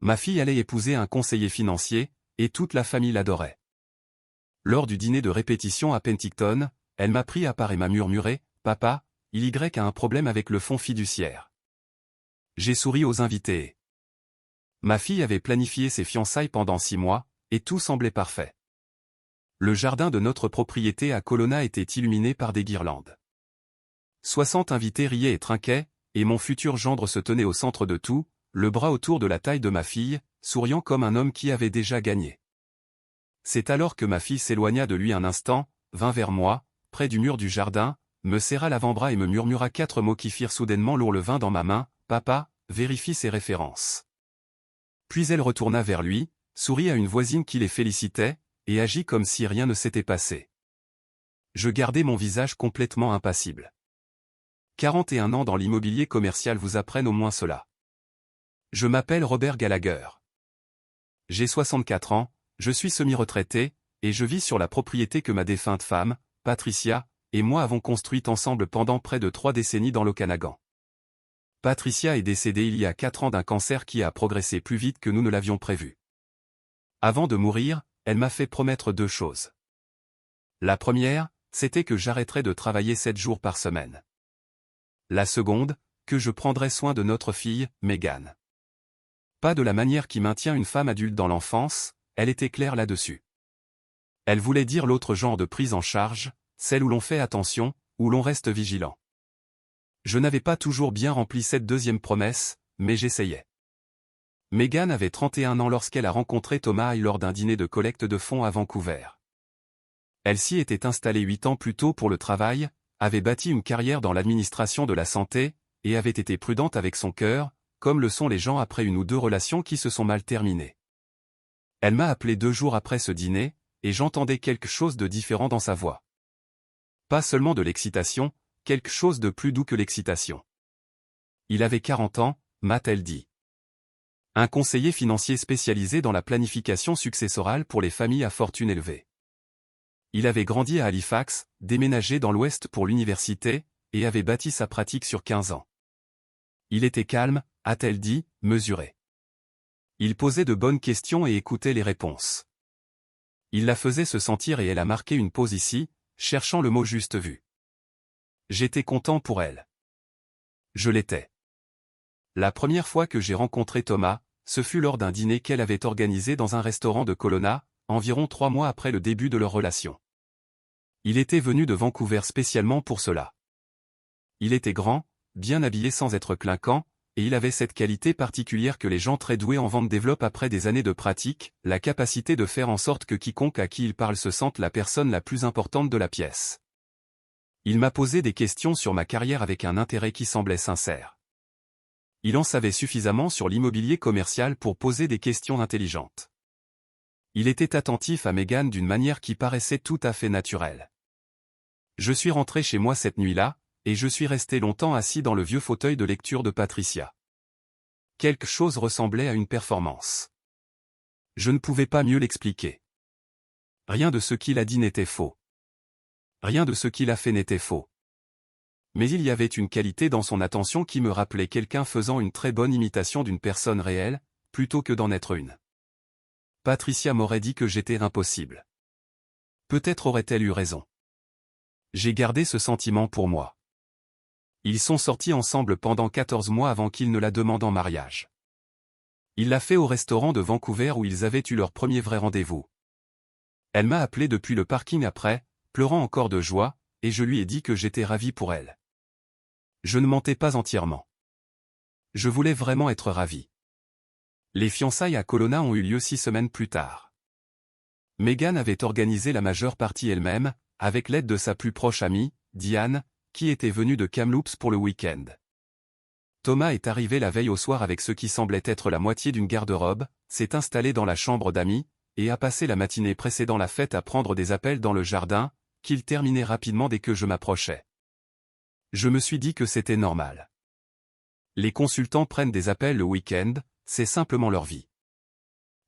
Ma fille allait épouser un conseiller financier, et toute la famille l'adorait. Lors du dîner de répétition à Penticton, elle m'a pris à part et m'a murmuré « Papa, Y a un problème avec le fonds fiduciaire. » J'ai souri aux invités. Ma fille avait planifié ses fiançailles pendant 6 mois, et tout semblait parfait. Le jardin de notre propriété à Colonna était illuminé par des guirlandes. 60 invités riaient et trinquaient, et mon futur gendre se tenait au centre de tout, le bras autour de la taille de ma fille, souriant comme un homme qui avait déjà gagné. C'est alors que ma fille s'éloigna de lui un instant, vint vers moi, près du mur du jardin, me serra l'avant-bras et me murmura 4 mots qui firent soudainement lourd le vin dans ma main, « Papa, vérifie ses références. » Puis elle retourna vers lui, sourit à une voisine qui les félicitait, et agit comme si rien ne s'était passé. Je gardai mon visage complètement impassible. 41 ans dans l'immobilier commercial vous apprennent au moins cela. Je m'appelle Robert Gallagher. J'ai 64 ans, je suis semi-retraité, et je vis sur la propriété que ma défunte femme, Patricia, et moi avons construite ensemble pendant près de 3 décennies dans l'Okanagan. Patricia est décédée il y a 4 ans d'un cancer qui a progressé plus vite que nous ne l'avions prévu. Avant de mourir, elle m'a fait promettre 2 choses. La première, c'était que j'arrêterais de travailler 7 jours par semaine. La seconde, que je prendrais soin de notre fille, Megan. Pas de la manière qui maintient une femme adulte dans l'enfance, elle était claire là-dessus. Elle voulait dire l'autre genre de prise en charge, celle où l'on fait attention, où l'on reste vigilant. Je n'avais pas toujours bien rempli cette deuxième promesse, mais j'essayais. Megan avait 31 ans lorsqu'elle a rencontré Thomas lors d'un dîner de collecte de fonds à Vancouver. Elle s'y était installée 8 ans plus tôt pour le travail, avait bâti une carrière dans l'administration de la santé, et avait été prudente avec son cœur, comme le sont les gens après 1 ou 2 relations qui se sont mal terminées. Elle m'a appelé 2 jours après ce dîner, et j'entendais quelque chose de différent dans sa voix. Pas seulement de l'excitation, quelque chose de plus doux que l'excitation. Il avait 40 ans, m'a-t-elle dit. Un conseiller financier spécialisé dans la planification successorale pour les familles à fortune élevée. Il avait grandi à Halifax, déménagé dans l'Ouest pour l'université, et avait bâti sa pratique sur 15 ans. Il était calme, a-t-elle dit, mesuré. Il posait de bonnes questions et écoutait les réponses. Il la faisait se sentir et elle a marqué une pause ici, cherchant le mot juste vu. J'étais content pour elle. Je l'étais. La première fois que j'ai rencontré Thomas, ce fut lors d'un dîner qu'elle avait organisé dans un restaurant de Colonna, environ 3 mois après le début de leur relation. Il était venu de Vancouver spécialement pour cela. Il était grand, bien habillé sans être clinquant, et il avait cette qualité particulière que les gens très doués en vente développent après des années de pratique, la capacité de faire en sorte que quiconque à qui il parle se sente la personne la plus importante de la pièce. Il m'a posé des questions sur ma carrière avec un intérêt qui semblait sincère. Il en savait suffisamment sur l'immobilier commercial pour poser des questions intelligentes. Il était attentif à Megan d'une manière qui paraissait tout à fait naturelle. Je suis rentré chez moi cette nuit-là, et je suis resté longtemps assis dans le vieux fauteuil de lecture de Patricia. Quelque chose ressemblait à une performance. Je ne pouvais pas mieux l'expliquer. Rien de ce qu'il a dit n'était faux. Rien de ce qu'il a fait n'était faux. Mais il y avait une qualité dans son attention qui me rappelait quelqu'un faisant une très bonne imitation d'une personne réelle, plutôt que d'en être une. Patricia m'aurait dit que j'étais impossible. Peut-être aurait-elle eu raison. J'ai gardé ce sentiment pour moi. Ils sont sortis ensemble pendant 14 mois avant qu'il ne la demande en mariage. Il l'a fait au restaurant de Vancouver où ils avaient eu leur premier vrai rendez-vous. Elle m'a appelé depuis le parking après, pleurant encore de joie, et je lui ai dit que j'étais ravi pour elle. Je ne mentais pas entièrement. Je voulais vraiment être ravi. Les fiançailles à Colonna ont eu lieu 6 semaines plus tard. Megan avait organisé la majeure partie elle-même, avec l'aide de sa plus proche amie, Diane, qui était venue de Kamloops pour le week-end. Thomas est arrivé la veille au soir avec ce qui semblait être la moitié d'une garde-robe, s'est installé dans la chambre d'amis, et a passé la matinée précédant la fête à prendre des appels dans le jardin, qu'il terminait rapidement dès que je m'approchais. Je me suis dit que c'était normal. Les consultants prennent des appels le week-end, c'est simplement leur vie.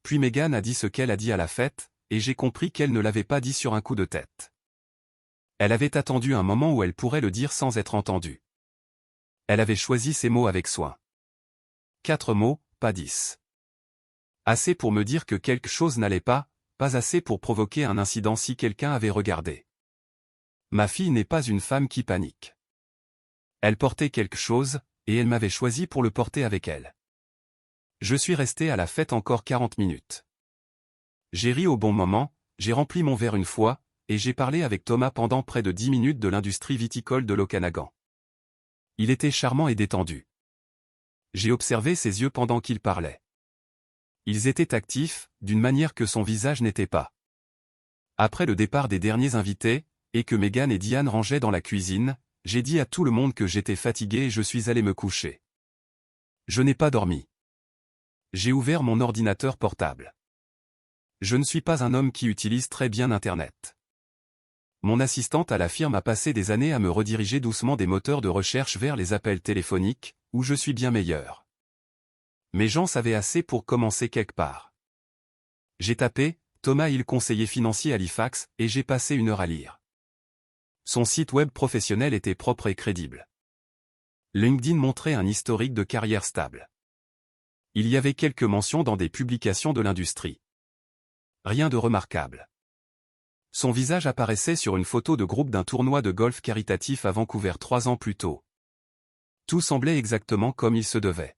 Puis Megan a dit ce qu'elle a dit à la fête, et j'ai compris qu'elle ne l'avait pas dit sur un coup de tête. Elle avait attendu un moment où elle pourrait le dire sans être entendue. Elle avait choisi ses mots avec soin. 4 mots, pas 10. Assez pour me dire que quelque chose n'allait pas assez pour provoquer un incident si quelqu'un avait regardé. Ma fille n'est pas une femme qui panique. Elle portait quelque chose, et elle m'avait choisi pour le porter avec elle. Je suis resté à la fête encore 40 minutes. J'ai ri au bon moment, j'ai rempli mon verre une fois, et j'ai parlé avec Thomas pendant près de 10 minutes de l'industrie viticole de l'Okanagan. Il était charmant et détendu. J'ai observé ses yeux pendant qu'il parlait. Ils étaient actifs, d'une manière que son visage n'était pas. Après le départ des derniers invités, et que Megan et Diane rangeaient dans la cuisine, j'ai dit à tout le monde que j'étais fatigué et je suis allé me coucher. Je n'ai pas dormi. J'ai ouvert mon ordinateur portable. Je ne suis pas un homme qui utilise très bien Internet. Mon assistante à la firme a passé des années à me rediriger doucement des moteurs de recherche vers les appels téléphoniques, où je suis bien meilleur. Mes gens savaient assez pour commencer quelque part. J'ai tapé « Thomas Hill conseiller financier Halifax » et j'ai passé 1 heure à lire. Son site web professionnel était propre et crédible. LinkedIn montrait un historique de carrière stable. Il y avait quelques mentions dans des publications de l'industrie. Rien de remarquable. Son visage apparaissait sur une photo de groupe d'un tournoi de golf caritatif à Vancouver 3 ans plus tôt. Tout semblait exactement comme il se devait.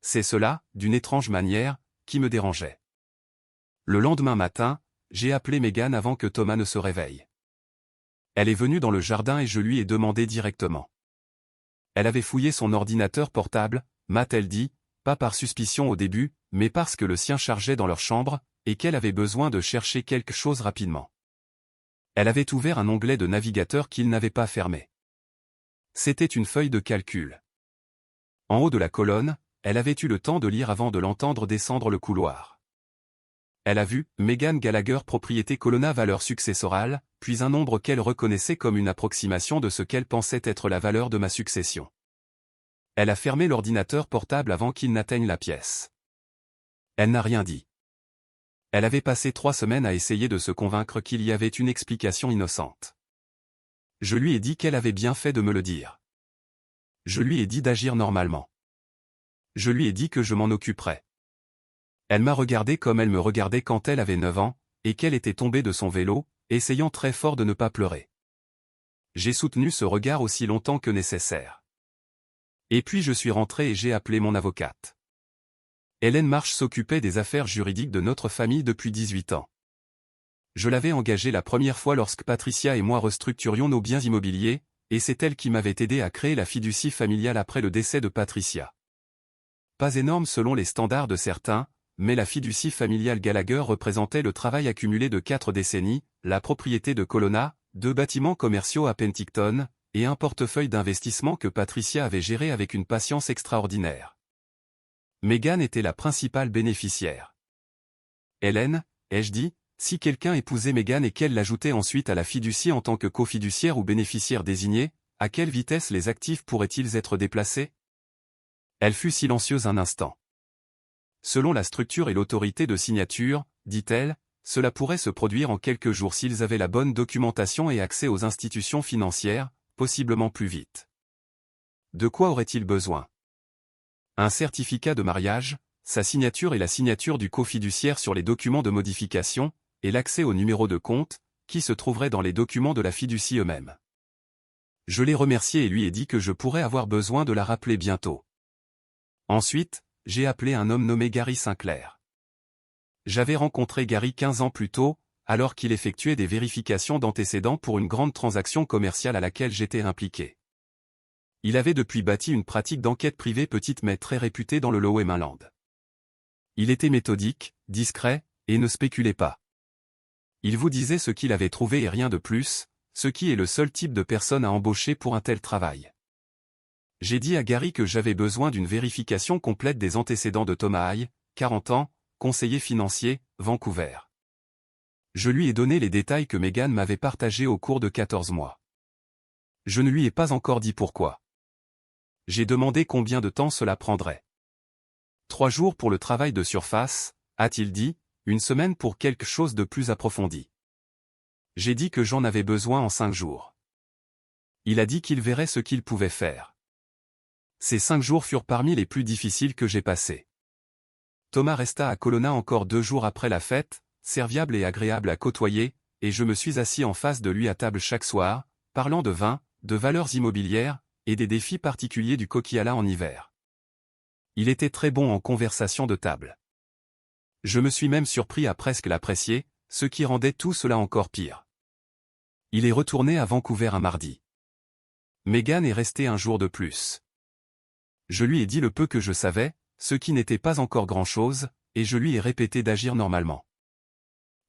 C'est cela, d'une étrange manière, qui me dérangeait. Le lendemain matin, j'ai appelé Megan avant que Thomas ne se réveille. Elle est venue dans le jardin et je lui ai demandé directement. Elle avait fouillé son ordinateur portable, m'a-t-elle dit, pas par suspicion au début, mais parce que le sien chargeait dans leur chambre, et qu'elle avait besoin de chercher quelque chose rapidement. Elle avait ouvert un onglet de navigateur qu'il n'avait pas fermé. C'était une feuille de calcul. En haut de la colonne, elle avait eu le temps de lire avant de l'entendre descendre le couloir. Elle a vu « Megan Gallagher propriété Colonna valeur successorale », puis un nombre qu'elle reconnaissait comme une approximation de ce qu'elle pensait être la valeur de ma succession. Elle a fermé l'ordinateur portable avant qu'il n'atteigne la pièce. Elle n'a rien dit. Elle avait passé 3 semaines à essayer de se convaincre qu'il y avait une explication innocente. Je lui ai dit qu'elle avait bien fait de me le dire. Je lui ai dit d'agir normalement. Je lui ai dit que je m'en occuperais. Elle m'a regardé comme elle me regardait quand elle avait 9 ans, et qu'elle était tombée de son vélo, essayant très fort de ne pas pleurer. J'ai soutenu ce regard aussi longtemps que nécessaire. Et puis je suis rentré et j'ai appelé mon avocate. Hélène Marsh s'occupait des affaires juridiques de notre famille depuis 18 ans. Je l'avais engagée la première fois lorsque Patricia et moi restructurions nos biens immobiliers, et c'est elle qui m'avait aidé à créer la fiducie familiale après le décès de Patricia. Pas énorme selon les standards de certains, mais la fiducie familiale Gallagher représentait le travail accumulé de 4 décennies, la propriété de Colonna, 2 bâtiments commerciaux à Penticton, et un portefeuille d'investissement que Patricia avait géré avec une patience extraordinaire. Megan était la principale bénéficiaire. Hélène, ai-je dit, si quelqu'un épousait Megan et qu'elle l'ajoutait ensuite à la fiducie en tant que cofiduciaire ou bénéficiaire désigné, à quelle vitesse les actifs pourraient-ils être déplacés? Elle fut silencieuse un instant. Selon la structure et l'autorité de signature, dit-elle, cela pourrait se produire en quelques jours s'ils avaient la bonne documentation et accès aux institutions financières, possiblement plus vite. De quoi aurait-il besoin? Un certificat de mariage, sa signature et la signature du cofiduciaire sur les documents de modification, et l'accès au numéro de compte, qui se trouverait dans les documents de la fiducie eux-mêmes. Je l'ai remercié et lui ai dit que je pourrais avoir besoin de la rappeler bientôt. Ensuite, j'ai appelé un homme nommé Gary Sinclair. J'avais rencontré Gary 15 ans plus tôt, alors qu'il effectuait des vérifications d'antécédents pour une grande transaction commerciale à laquelle j'étais impliqué. Il avait depuis bâti une pratique d'enquête privée petite mais très réputée dans le Lower-Mainland. Il était méthodique, discret, et ne spéculait pas. Il vous disait ce qu'il avait trouvé et rien de plus, ce qui est le seul type de personne à embaucher pour un tel travail. J'ai dit à Gary que j'avais besoin d'une vérification complète des antécédents de Thomas Hill, 40 ans, conseiller financier, Vancouver. Je lui ai donné les détails que Megan m'avait partagés au cours de 14 mois. Je ne lui ai pas encore dit pourquoi. J'ai demandé combien de temps cela prendrait. 3 jours pour le travail de surface, a-t-il dit, 1 semaine pour quelque chose de plus approfondi. J'ai dit que j'en avais besoin en 5 jours. Il a dit qu'il verrait ce qu'il pouvait faire. Ces 5 jours furent parmi les plus difficiles que j'ai passés. Thomas resta à Colonna encore 2 jours après la fête, serviable et agréable à côtoyer, et je me suis assis en face de lui à table chaque soir, parlant de vin, de valeurs immobilières, et des défis particuliers du Coquillala en hiver. Il était très bon en conversation de table. Je me suis même surpris à presque l'apprécier, ce qui rendait tout cela encore pire. Il est retourné à Vancouver un mardi. Meghan est restée un jour de plus. Je lui ai dit le peu que je savais, ce qui n'était pas encore grand-chose, et je lui ai répété d'agir normalement.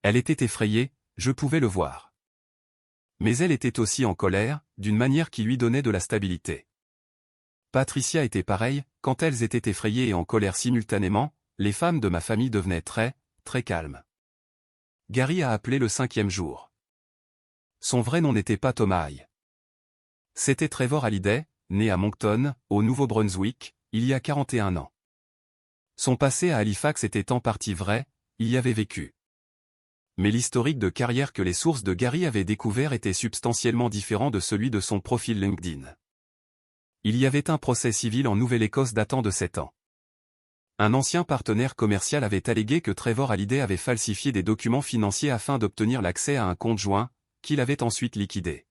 Elle était effrayée, je pouvais le voir. Mais elle était aussi en colère, d'une manière qui lui donnait de la stabilité. Patricia était pareille, quand elles étaient effrayées et en colère simultanément, les femmes de ma famille devenaient très, très calmes. Gary a appelé le 5e jour. Son vrai nom n'était pas Thomas Hay. C'était Trevor Halliday, né à Moncton, au Nouveau-Brunswick, il y a 41 ans. Son passé à Halifax était en partie vrai, il y avait vécu. Mais l'historique de carrière que les sources de Gary avaient découvert était substantiellement différent de celui de son profil LinkedIn. Il y avait un procès civil en Nouvelle-Écosse datant de 7 ans. Un ancien partenaire commercial avait allégué que Trevor Halliday avait falsifié des documents financiers afin d'obtenir l'accès à un compte joint, qu'il avait ensuite liquidé.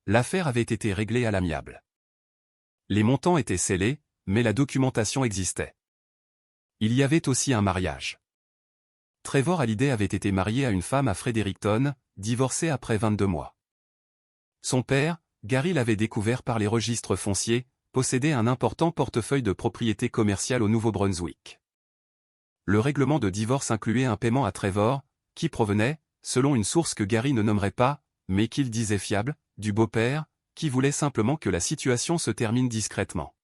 L'affaire avait été réglée à l'amiable. Les montants étaient scellés, mais la documentation existait. Il y avait aussi un mariage. Trevor Halliday avait été marié à une femme à Fredericton, divorcé après 22 mois. Son père, Gary l'avait découvert par les registres fonciers, possédait un important portefeuille de propriétés commerciales au Nouveau-Brunswick. Le règlement de divorce incluait un paiement à Trevor, qui provenait, selon une source que Gary ne nommerait pas, mais qu'il disait fiable, du beau-père, qui voulait simplement que la situation se termine discrètement.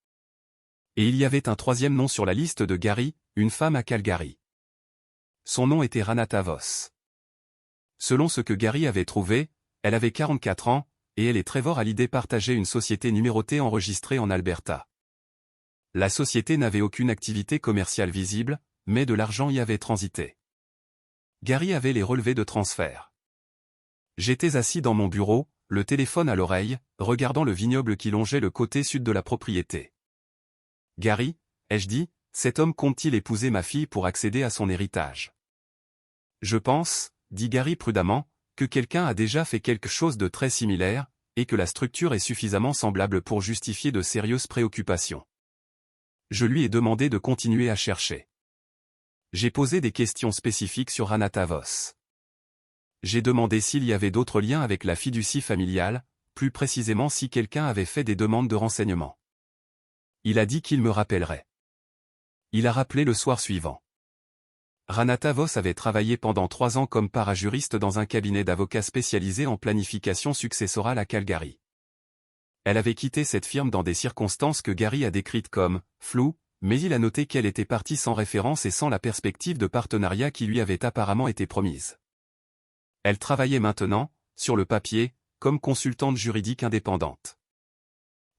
Et il y avait un 3e nom sur la liste de Gary, une femme à Calgary. Son nom était Renata Voss. Selon ce que Gary avait trouvé, elle avait 44 ans, et elle et Trevor Halliday partageaient une société numérotée enregistrée en Alberta. La société n'avait aucune activité commerciale visible, mais de l'argent y avait transité. Gary avait les relevés de transfert. J'étais assis dans mon bureau, le téléphone à l'oreille, regardant le vignoble qui longeait le côté sud de la propriété. « Gary, ai-je dit, cet homme compte-t-il épouser ma fille pour accéder à son héritage ?» « Je pense, dit Gary prudemment, que quelqu'un a déjà fait quelque chose de très similaire, et que la structure est suffisamment semblable pour justifier de sérieuses préoccupations. Je lui ai demandé de continuer à chercher. J'ai posé des questions spécifiques sur Renata Voss. J'ai demandé s'il y avait d'autres liens avec la fiducie familiale, plus précisément si quelqu'un avait fait des demandes de renseignements. Il a dit qu'il me rappellerait. Il a rappelé le soir suivant. Renata Voss avait travaillé pendant 3 ans comme parajuriste dans un cabinet d'avocats spécialisé en planification successorale à Calgary. Elle avait quitté cette firme dans des circonstances que Gary a décrites comme « floues », mais il a noté qu'elle était partie sans référence et sans la perspective de partenariat qui lui avait apparemment été promise. Elle travaillait maintenant, sur le papier, comme consultante juridique indépendante.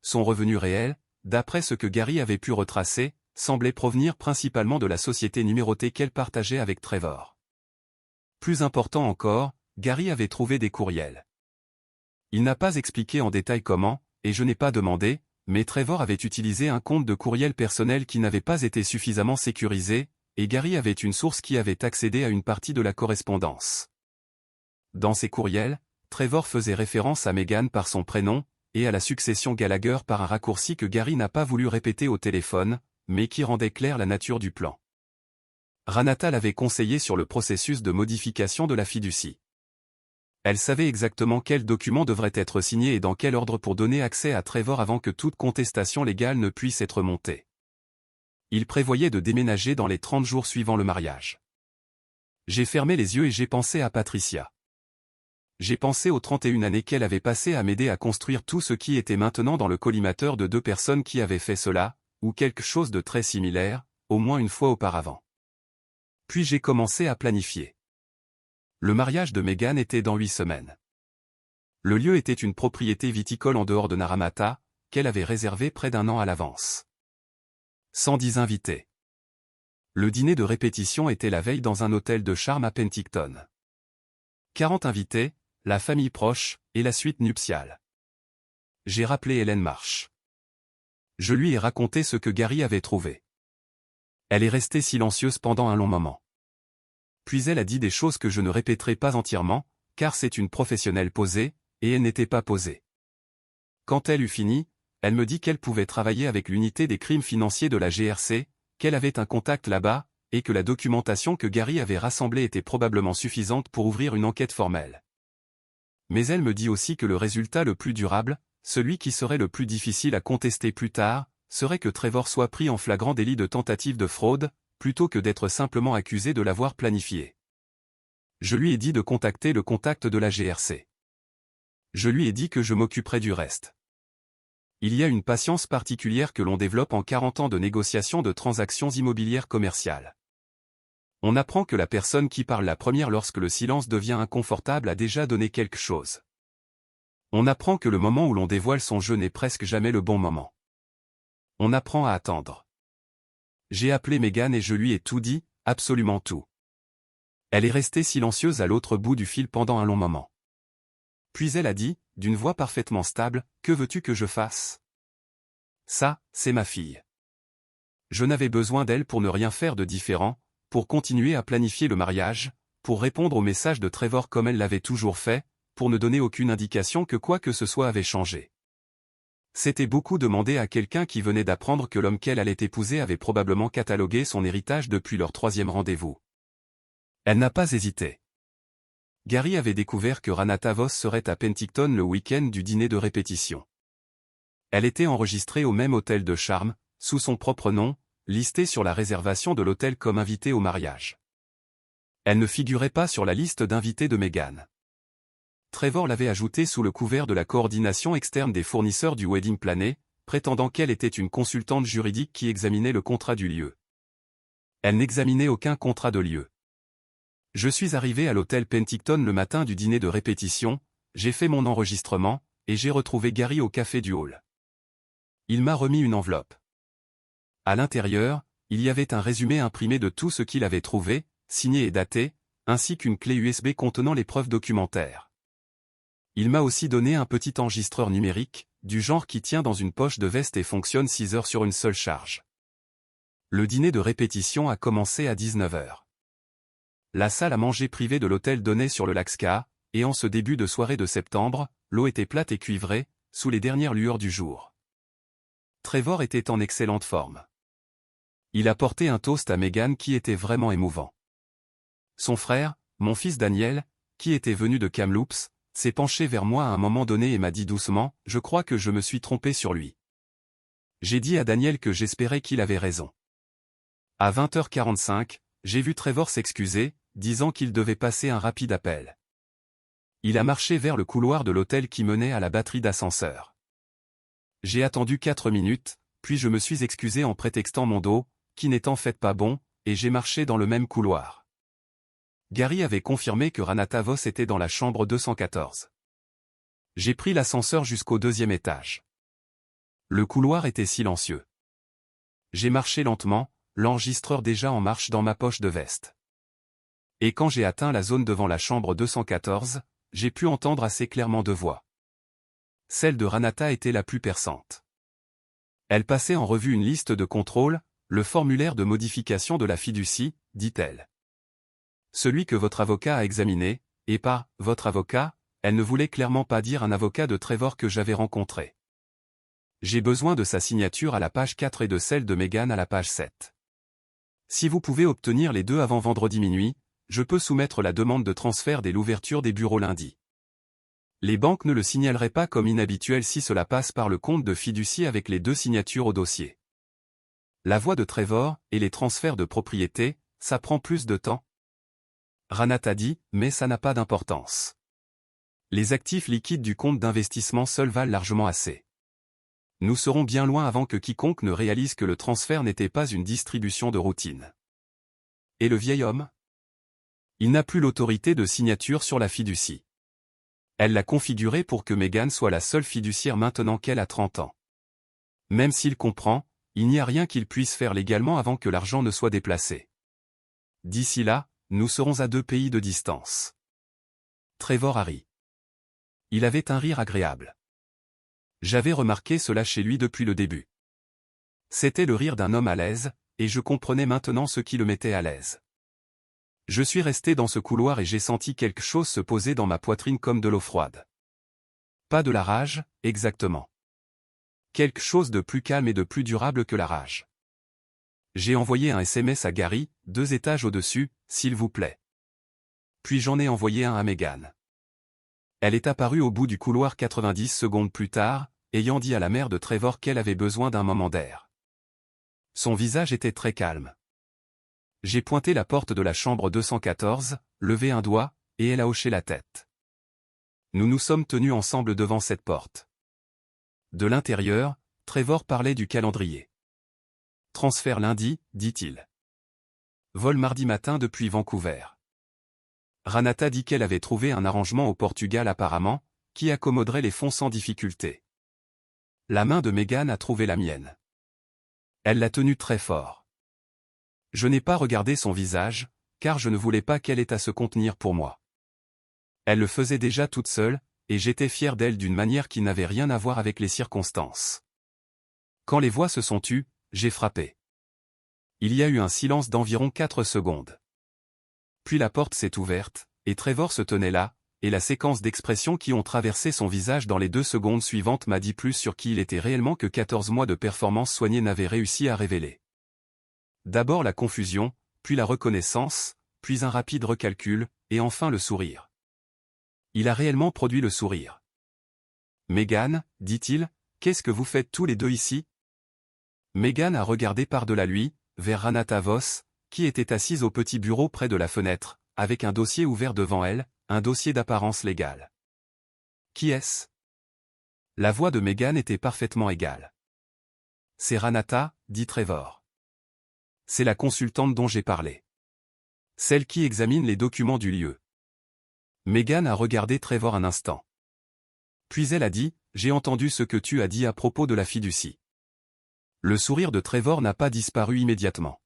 Son revenu réel, d'après ce que Gary avait pu retracer, semblait provenir principalement de la société numérotée qu'elle partageait avec Trevor. Plus important encore, Gary avait trouvé des courriels. Il n'a pas expliqué en détail comment, et je n'ai pas demandé, mais Trevor avait utilisé un compte de courriel personnel qui n'avait pas été suffisamment sécurisé, et Gary avait une source qui avait accédé à une partie de la correspondance. Dans ces courriels, Trevor faisait référence à Meghan par son prénom, et à la succession Gallagher par un raccourci que Gary n'a pas voulu répéter au téléphone, mais qui rendait claire la nature du plan. Renata l'avait conseillé sur le processus de modification de la fiducie. Elle savait exactement quels documents devraient être signés et dans quel ordre pour donner accès à Trevor avant que toute contestation légale ne puisse être montée. Il prévoyait de déménager dans les 30 jours suivant le mariage. J'ai fermé les yeux et j'ai pensé à Patricia. J'ai pensé aux 31 années qu'elle avait passées à m'aider à construire tout ce qui était maintenant dans le collimateur de 2 personnes qui avaient fait cela, ou quelque chose de très similaire, au moins une fois auparavant. Puis j'ai commencé à planifier. Le mariage de Meghan était dans 8 semaines. Le lieu était une propriété viticole en dehors de Naramata, qu'elle avait réservée près d'1 an à l'avance. 110 invités. Le dîner de répétition était la veille dans un hôtel de charme à Penticton. 40 invités, la famille proche, et la suite nuptiale. J'ai rappelé Hélène Marsh. Je lui ai raconté ce que Gary avait trouvé. Elle est restée silencieuse pendant un long moment. Puis elle a dit des choses que je ne répéterai pas entièrement, car c'est une professionnelle posée, et elle n'était pas posée. Quand elle eut fini, elle me dit qu'elle pouvait travailler avec l'unité des crimes financiers de la GRC, qu'elle avait un contact là-bas, et que la documentation que Gary avait rassemblée était probablement suffisante pour ouvrir une enquête formelle. Mais elle me dit aussi que le résultat le plus durable, celui qui serait le plus difficile à contester plus tard, serait que Trevor soit pris en flagrant délit de tentative de fraude, plutôt que d'être simplement accusé de l'avoir planifié. Je lui ai dit de contacter le contact de la GRC. Je lui ai dit que je m'occuperais du reste. Il y a une patience particulière que l'on développe en 40 ans de négociation de transactions immobilières commerciales. On apprend que la personne qui parle la première lorsque le silence devient inconfortable a déjà donné quelque chose. On apprend que le moment où l'on dévoile son jeu n'est presque jamais le bon moment. On apprend à attendre. J'ai appelé Megan et je lui ai tout dit, absolument tout. Elle est restée silencieuse à l'autre bout du fil pendant un long moment. Puis elle a dit, d'une voix parfaitement stable, « Que veux-tu que je fasse ? Ça, c'est ma fille. » Je n'avais besoin d'elle pour ne rien faire de différent, pour continuer à planifier le mariage, pour répondre au message de Trevor comme elle l'avait toujours fait, pour ne donner aucune indication que quoi que ce soit avait changé. C'était beaucoup demander à quelqu'un qui venait d'apprendre que l'homme qu'elle allait épouser avait probablement catalogué son héritage depuis leur 3e rendez-vous. Elle n'a pas hésité. Gary avait découvert que Renata Vos serait à Penticton le week-end du dîner de répétition. Elle était enregistrée au même hôtel de charme, sous son propre nom, listée sur la réservation de l'hôtel comme invitée au mariage. Elle ne figurait pas sur la liste d'invités de Megan. Trevor l'avait ajoutée sous le couvert de la coordination externe des fournisseurs du wedding plané, prétendant qu'elle était une consultante juridique qui examinait le contrat du lieu. Elle n'examinait aucun contrat de lieu. Je suis arrivé à l'hôtel Penticton le matin du dîner de répétition, j'ai fait mon enregistrement, et j'ai retrouvé Gary au café du hall. Il m'a remis une enveloppe. À l'intérieur, il y avait un résumé imprimé de tout ce qu'il avait trouvé, signé et daté, ainsi qu'une clé USB contenant les preuves documentaires. Il m'a aussi donné un petit enregistreur numérique, du genre qui tient dans une poche de veste et fonctionne 6 heures sur une seule charge. Le dîner de répétition a commencé à 19 heures. La salle à manger privée de l'hôtel donnait sur le lac Ska, et en ce début de soirée de septembre, l'eau était plate et cuivrée, sous les dernières lueurs du jour. Trevor était en excellente forme. Il a porté un toast à Megan qui était vraiment émouvant. Son frère, mon fils Daniel, qui était venu de Kamloops, s'est penché vers moi à un moment donné et m'a dit doucement, « Je crois que je me suis trompé sur lui. » J'ai dit à Daniel que j'espérais qu'il avait raison. À 20h45, j'ai vu Trevor s'excuser, disant qu'il devait passer un rapide appel. Il a marché vers le couloir de l'hôtel qui menait à la batterie d'ascenseur. J'ai attendu 4 minutes, puis je me suis excusé en prétextant mon dos, qui n'est en fait pas bon, et j'ai marché dans le même couloir. Gary avait confirmé que Renata Vos était dans la chambre 214. J'ai pris l'ascenseur jusqu'au 2e étage. Le couloir était silencieux. J'ai marché lentement, l'enregistreur déjà en marche dans ma poche de veste. Et quand j'ai atteint la zone devant la chambre 214, j'ai pu entendre assez clairement 2 voix. Celle de Renata était la plus perçante. Elle passait en revue une liste de contrôle, le formulaire de modification de la fiducie, dit-elle. Celui que votre avocat a examiné, et pas « votre avocat », elle ne voulait clairement pas dire un avocat de Trevor que j'avais rencontré. J'ai besoin de sa signature à la page 4 et de celle de Megan à la page 7. Si vous pouvez obtenir les 2 avant vendredi minuit, je peux soumettre la demande de transfert dès l'ouverture des bureaux lundi. Les banques ne le signaleraient pas comme inhabituel si cela passe par le compte de fiducie avec les 2 signatures au dossier. La voix de Trevor, et les transferts de propriété, ça prend plus de temps. Renata dit, mais ça n'a pas d'importance. Les actifs liquides du compte d'investissement seuls valent largement assez. Nous serons bien loin avant que quiconque ne réalise que le transfert n'était pas une distribution de routine. Et le vieil homme ? Il n'a plus l'autorité de signature sur la fiducie. Elle l'a configurée pour que Megan soit la seule fiduciaire maintenant qu'elle a 30 ans. Même s'il comprend, il n'y a rien qu'il puisse faire légalement avant que l'argent ne soit déplacé. D'ici là, nous serons à 2 pays de distance. Trevor a ri. Il avait un rire agréable. J'avais remarqué cela chez lui depuis le début. C'était le rire d'un homme à l'aise, et je comprenais maintenant ce qui le mettait à l'aise. Je suis resté dans ce couloir et j'ai senti quelque chose se poser dans ma poitrine comme de l'eau froide. Pas de la rage, exactement. Quelque chose de plus calme et de plus durable que la rage. J'ai envoyé un SMS à Gary, 2 étages au-dessus, s'il vous plaît. Puis j'en ai envoyé un à Megan. Elle est apparue au bout du couloir 90 secondes plus tard, ayant dit à la mère de Trevor qu'elle avait besoin d'un moment d'air. Son visage était très calme. J'ai pointé la porte de la chambre 214, levé un doigt, et elle a hoché la tête. Nous nous sommes tenus ensemble devant cette porte. De l'intérieur, Trevor parlait du calendrier. Transfert lundi, dit-il. Vol mardi matin depuis Vancouver. Ranata dit qu'elle avait trouvé un arrangement au Portugal apparemment, qui accommoderait les fonds sans difficulté. La main de Megan a trouvé la mienne. Elle l'a tenue très fort. Je n'ai pas regardé son visage, car je ne voulais pas qu'elle ait à se contenir pour moi. Elle le faisait déjà toute seule, et j'étais fier d'elle d'une manière qui n'avait rien à voir avec les circonstances. Quand les voix se sont tues, j'ai frappé. Il y a eu un silence d'environ 4 secondes. Puis la porte s'est ouverte, et Trevor se tenait là, et la séquence d'expressions qui ont traversé son visage dans les 2 secondes suivantes m'a dit plus sur qui il était réellement que 14 mois de performance soignée n'avaient réussi à révéler. D'abord la confusion, puis la reconnaissance, puis un rapide recalcul, et enfin le sourire. Il a réellement produit le sourire. « Megan, dit-il, qu'est-ce que vous faites tous les deux ici ?» Megan a regardé par-delà lui, vers Ranata Voss, qui était assise au petit bureau près de la fenêtre, avec un dossier ouvert devant elle, un dossier d'apparence légale. « Qui est-ce » La voix de Megan était parfaitement égale. « C'est Ranata, dit Trevor. C'est la consultante dont j'ai parlé. Celle qui examine les documents du lieu. » Megan a regardé Trevor un instant. Puis elle a dit, « J'ai entendu ce que tu as dit à propos de la fiducie. » Le sourire de Trevor n'a pas disparu immédiatement.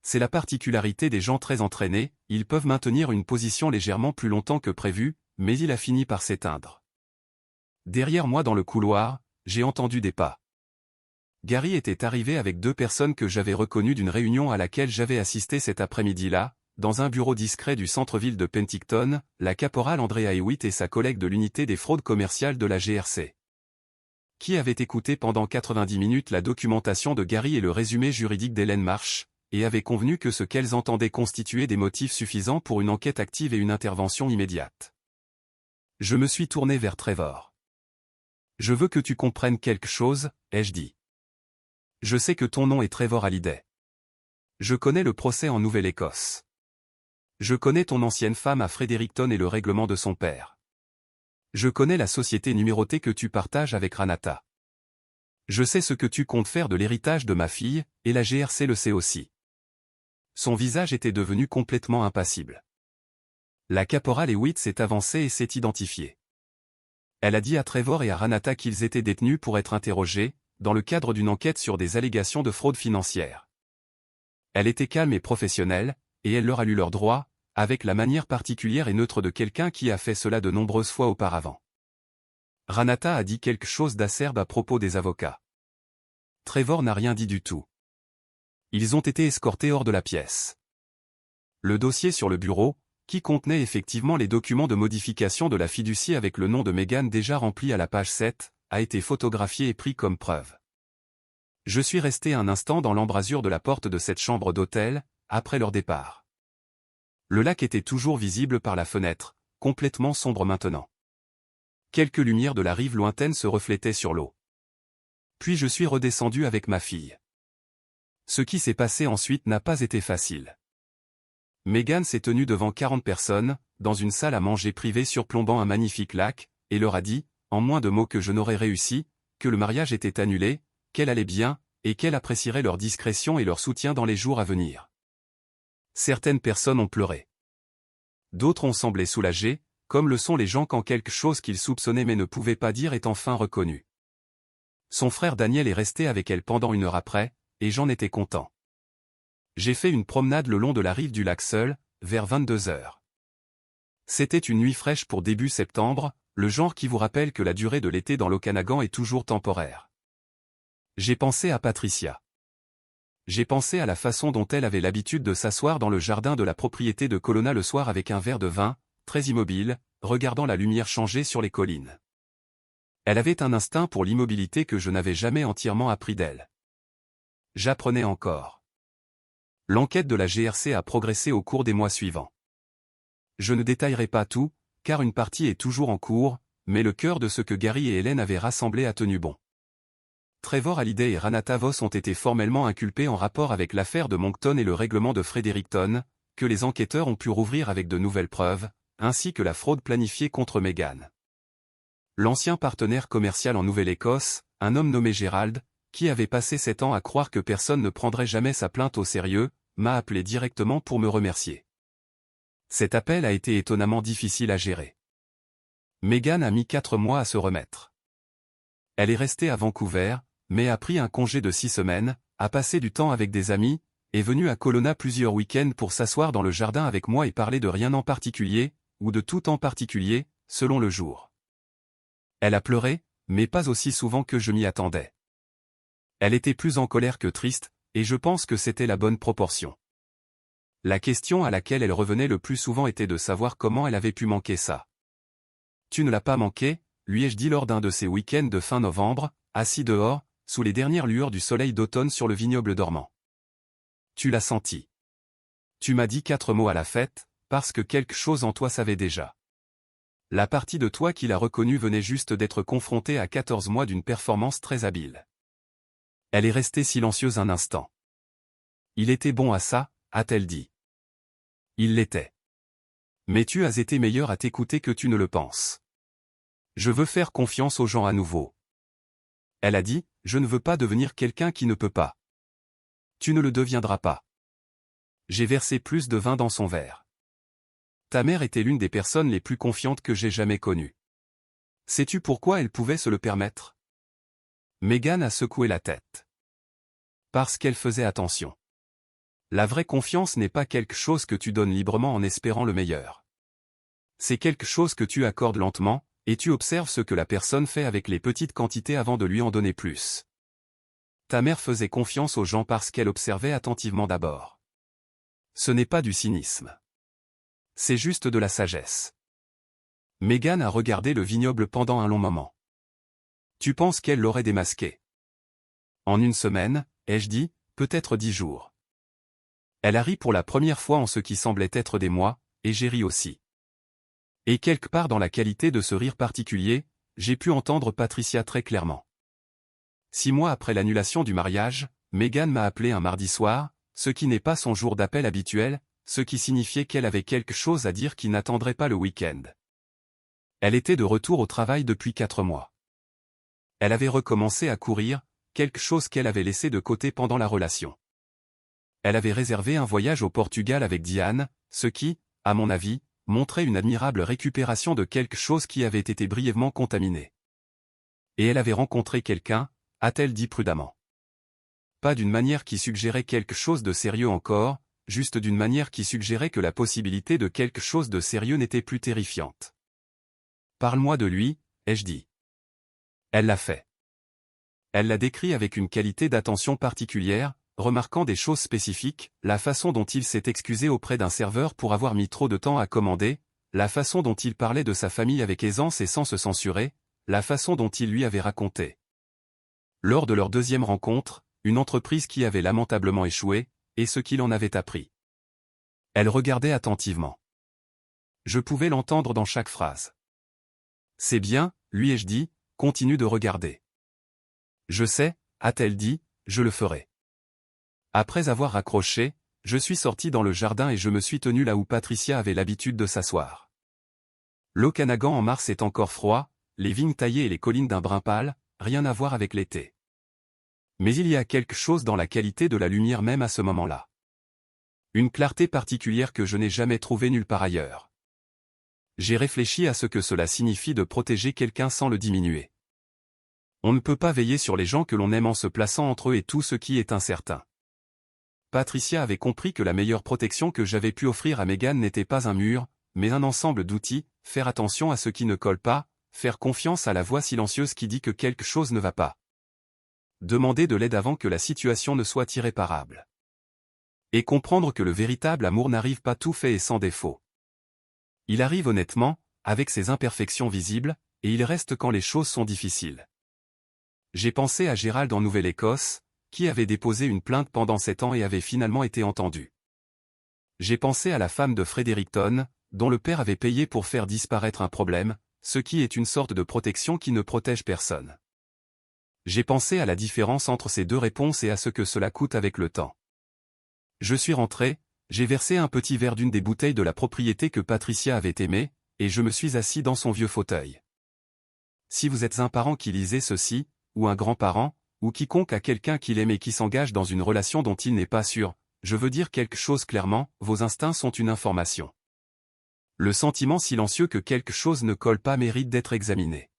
C'est la particularité des gens très entraînés, ils peuvent maintenir une position légèrement plus longtemps que prévu, mais il a fini par s'éteindre. Derrière moi dans le couloir, j'ai entendu des pas. Gary était arrivé avec 2 personnes que j'avais reconnues d'une réunion à laquelle j'avais assisté cet après-midi-là, dans un bureau discret du centre-ville de Penticton, la caporale Andrea Hewitt et sa collègue de l'unité des fraudes commerciales de la GRC. Qui avait écouté pendant 90 minutes la documentation de Gary et le résumé juridique d'Hélène Marsh, et avait convenu que ce qu'elles entendaient constituait des motifs suffisants pour une enquête active et une intervention immédiate. Je me suis tourné vers Trevor. « Je veux que tu comprennes quelque chose, ai-je dit. Je sais que ton nom est Trevor Halliday. Je connais le procès en Nouvelle-Écosse. Je connais ton ancienne femme à Fredericton et le règlement de son père. Je connais la société numérotée que tu partages avec Ranata. Je sais ce que tu comptes faire de l'héritage de ma fille, et la GRC le sait aussi. » Son visage était devenu complètement impassible. La caporale Hewitt s'est avancée et s'est identifiée. Elle a dit à Trevor et à Ranata qu'ils étaient détenus pour être interrogés, dans le cadre d'une enquête sur des allégations de fraude financière. Elle était calme et professionnelle, et elle leur a lu leurs droits, avec la manière particulière et neutre de quelqu'un qui a fait cela de nombreuses fois auparavant. Ranata a dit quelque chose d'acerbe à propos des avocats. Trevor n'a rien dit du tout. Ils ont été escortés hors de la pièce. Le dossier sur le bureau, qui contenait effectivement les documents de modification de la fiducie avec le nom de Megan déjà rempli à la page 7, a été photographié et pris comme preuve. Je suis resté un instant dans l'embrasure de la porte de cette chambre d'hôtel, après leur départ. Le lac était toujours visible par la fenêtre, complètement sombre maintenant. Quelques lumières de la rive lointaine se reflétaient sur l'eau. Puis je suis redescendu avec ma fille. Ce qui s'est passé ensuite n'a pas été facile. Megan s'est tenue devant 40 personnes, dans une salle à manger privée surplombant un magnifique lac, et leur a dit, en moins de mots que je n'aurais réussi, que le mariage était annulé, qu'elle allait bien, et qu'elle apprécierait leur discrétion et leur soutien dans les jours à venir. Certaines personnes ont pleuré. D'autres ont semblé soulagées, comme le sont les gens quand quelque chose qu'ils soupçonnaient mais ne pouvaient pas dire est enfin reconnu. Son frère Daniel est resté avec elle pendant 1 heure après, et j'en étais content. J'ai fait une promenade le long de la rive du lac seul, vers 22 heures. C'était une nuit fraîche pour début septembre, le genre qui vous rappelle que la durée de l'été dans l'Okanagan est toujours temporaire. J'ai pensé à Patricia. J'ai pensé à la façon dont elle avait l'habitude de s'asseoir dans le jardin de la propriété de Colonna le soir avec un verre de vin, très immobile, regardant la lumière changer sur les collines. Elle avait un instinct pour l'immobilité que je n'avais jamais entièrement appris d'elle. J'apprenais encore. L'enquête de la GRC a progressé au cours des mois suivants. Je ne détaillerai pas tout, car une partie est toujours en cours, mais le cœur de ce que Gary et Hélène avaient rassemblé a tenu bon. Trevor Hallyday et Renata Voss ont été formellement inculpés en rapport avec l'affaire de Moncton et le règlement de Fredericton, que les enquêteurs ont pu rouvrir avec de nouvelles preuves, ainsi que la fraude planifiée contre Meghan. L'ancien partenaire commercial en Nouvelle-Écosse, un homme nommé Gerald, qui avait passé 7 ans à croire que personne ne prendrait jamais sa plainte au sérieux, m'a appelé directement pour me remercier. Cet appel a été étonnamment difficile à gérer. Meghan a mis 4 mois à se remettre. Elle est restée à Vancouver, mais a pris un congé de 6 semaines, a passé du temps avec des amis, est venue à Kelowna plusieurs week-ends pour s'asseoir dans le jardin avec moi et parler de rien en particulier, ou de tout en particulier, selon le jour. Elle a pleuré, mais pas aussi souvent que je m'y attendais. Elle était plus en colère que triste, et je pense que c'était la bonne proportion. La question à laquelle elle revenait le plus souvent était de savoir comment elle avait pu manquer ça. « Tu ne l'as pas manqué ?» lui ai-je dit lors d'un de ces week-ends de fin novembre, assis dehors, sous les dernières lueurs du soleil d'automne sur le vignoble dormant. Tu l'as senti. Tu m'as dit 4 mots à la fête, parce que quelque chose en toi savait déjà. La partie de toi qui l'a reconnue venait juste d'être confrontée à 14 mois d'une performance très habile. Elle est restée silencieuse un instant. Il était bon à ça, a-t-elle dit. Il l'était. Mais tu as été meilleur à t'écouter que tu ne le penses. Je veux faire confiance aux gens à nouveau. Elle a dit, je ne veux pas devenir quelqu'un qui ne peut pas. Tu ne le deviendras pas. J'ai versé plus de vin dans son verre. Ta mère était l'une des personnes les plus confiantes que j'ai jamais connues. Sais-tu pourquoi elle pouvait se le permettre? Meghan a secoué la tête. Parce qu'elle faisait attention. La vraie confiance n'est pas quelque chose que tu donnes librement en espérant le meilleur. C'est quelque chose que tu accordes lentement, et tu observes ce que la personne fait avec les petites quantités avant de lui en donner plus. Ta mère faisait confiance aux gens parce qu'elle observait attentivement d'abord. Ce n'est pas du cynisme. C'est juste de la sagesse. Meghan a regardé le vignoble pendant un long moment. Tu penses qu'elle l'aurait démasqué? En une semaine, ai-je dit, peut-être 10 jours. Elle a ri pour la première fois en ce qui semblait être des mois, et j'ai ri aussi. Et quelque part dans la qualité de ce rire particulier, j'ai pu entendre Patricia très clairement. 6 mois après l'annulation du mariage, Meghan m'a appelé un mardi soir, ce qui n'est pas son jour d'appel habituel, ce qui signifiait qu'elle avait quelque chose à dire qui n'attendrait pas le week-end. Elle était de retour au travail depuis 4 mois. Elle avait recommencé à courir, quelque chose qu'elle avait laissé de côté pendant la relation. Elle avait réservé un voyage au Portugal avec Diane, ce qui, à mon avis, montrait une admirable récupération de quelque chose qui avait été brièvement contaminé. Et elle avait rencontré quelqu'un, a-t-elle dit prudemment. Pas d'une manière qui suggérait quelque chose de sérieux encore, juste d'une manière qui suggérait que la possibilité de quelque chose de sérieux n'était plus terrifiante. Parle-moi de lui, ai-je dit. Elle l'a fait. Elle l'a décrit avec une qualité d'attention particulière, remarquant des choses spécifiques, la façon dont il s'est excusé auprès d'un serveur pour avoir mis trop de temps à commander, la façon dont il parlait de sa famille avec aisance et sans se censurer, la façon dont il lui avait raconté. Lors de leur deuxième rencontre, une entreprise qui avait lamentablement échoué, et ce qu'il en avait appris. Elle regardait attentivement. Je pouvais l'entendre dans chaque phrase. C'est bien, lui ai-je dit, continue de regarder. Je sais, a-t-elle dit, je le ferai. Après avoir raccroché, je suis sorti dans le jardin et je me suis tenu là où Patricia avait l'habitude de s'asseoir. L'Okanagan en mars est encore froid, les vignes taillées et les collines d'un brun pâle, rien à voir avec l'été. Mais il y a quelque chose dans la qualité de la lumière même à ce moment-là. Une clarté particulière que je n'ai jamais trouvée nulle part ailleurs. J'ai réfléchi à ce que cela signifie de protéger quelqu'un sans le diminuer. On ne peut pas veiller sur les gens que l'on aime en se plaçant entre eux et tout ce qui est incertain. Patricia avait compris que la meilleure protection que j'avais pu offrir à Meghan n'était pas un mur, mais un ensemble d'outils, faire attention à ce qui ne colle pas, faire confiance à la voix silencieuse qui dit que quelque chose ne va pas. demander de l'aide avant que la situation ne soit irréparable. Et comprendre que le véritable amour n'arrive pas tout fait et sans défaut. Il arrive honnêtement, avec ses imperfections visibles, et il reste quand les choses sont difficiles. J'ai pensé à Gérald en Nouvelle-Écosse, qui avait déposé une plainte pendant 7 ans et avait finalement été entendu. J'ai pensé à la femme de Fredericton, dont le père avait payé pour faire disparaître un problème, ce qui est une sorte de protection qui ne protège personne. J'ai pensé à la différence entre ces deux réponses et à ce que cela coûte avec le temps. Je suis rentré, j'ai versé un petit verre d'une des bouteilles de la propriété que Patricia avait aimée, et je me suis assis dans son vieux fauteuil. Si vous êtes un parent qui lisait ceci, ou un grand-parent, ou quiconque a quelqu'un qu'il aime et qui s'engage dans une relation dont il n'est pas sûr, je veux dire quelque chose clairement, vos instincts sont une information. Le sentiment silencieux que quelque chose ne colle pas mérite d'être examiné.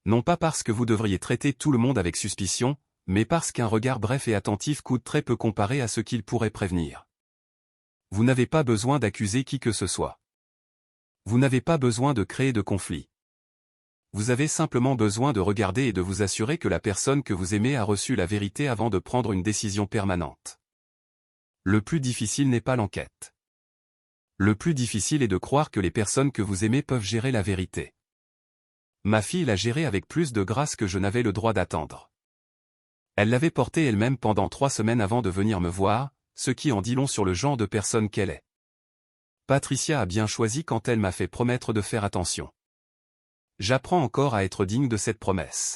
Non pas parce que vous devriez traiter tout le monde avec suspicion, mais parce qu'un regard bref et attentif coûte très peu comparé à ce qu'il pourrait prévenir. Vous n'avez pas besoin d'accuser qui que ce soit. Vous n'avez pas besoin de créer de conflit. Vous avez simplement besoin de regarder et de vous assurer que la personne que vous aimez a reçu la vérité avant de prendre une décision permanente. Le plus difficile n'est pas l'enquête. Le plus difficile est de croire que les personnes que vous aimez peuvent gérer la vérité. Ma fille l'a gérée avec plus de grâce que je n'avais le droit d'attendre. Elle l'avait portée elle-même pendant 3 semaines avant de venir me voir, ce qui en dit long sur le genre de personne qu'elle est. Patricia a bien choisi quand elle m'a fait promettre de faire attention. J'apprends encore à être digne de cette promesse.